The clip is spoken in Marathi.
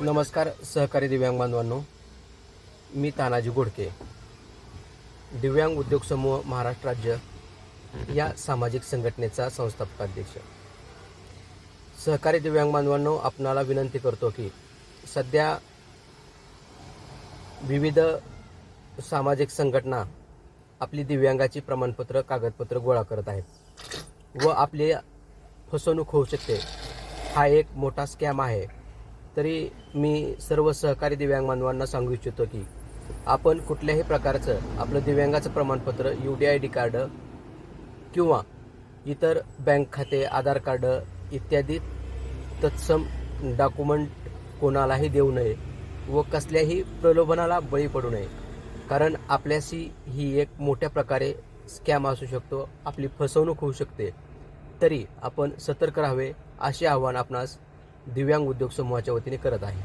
नमस्कार सहकारी दिव्यांग बांधवांनो, मी तानाजी घोडके, दिव्यांग उद्योग समूह महाराष्ट्र राज्य या सामाजिक संघटनेचा संस्थापक अध्यक्ष. सहकारी दिव्यांग बांधवांनो, आपणाला विनंती करतो की सध्या विविध सामाजिक संघटना आपली दिव्यांगाची प्रमाणपत्र कागदपत्र गोळा करत आहेत व आपली फसवणूक होऊ शकते. हा एक मोठा स्कॅम आहे. तरी मी सर्व सहकारी दिव्यांग बांधवांना सांगू इच्छितो की आपण कुठल्याही प्रकारचं आपलं दिव्यांगाचं प्रमाणपत्र, UDID कार्ड किंवा इतर बँक खाते, आधार कार्ड इत्यादी तत्सम डॉक्युमेंट कोणालाही देऊ नये व कसल्याही प्रलोभनाला बळी पडू नये. कारण आपल्याशी ही एक मोठ्या प्रकारे स्कॅम असू शकतो, आपली फसवणूक होऊ शकते. तरी आपण सतर्क राहावे असे आवाहन आपणास दिव्यांग उद्योग समूहाच्या वतीने करत आहे.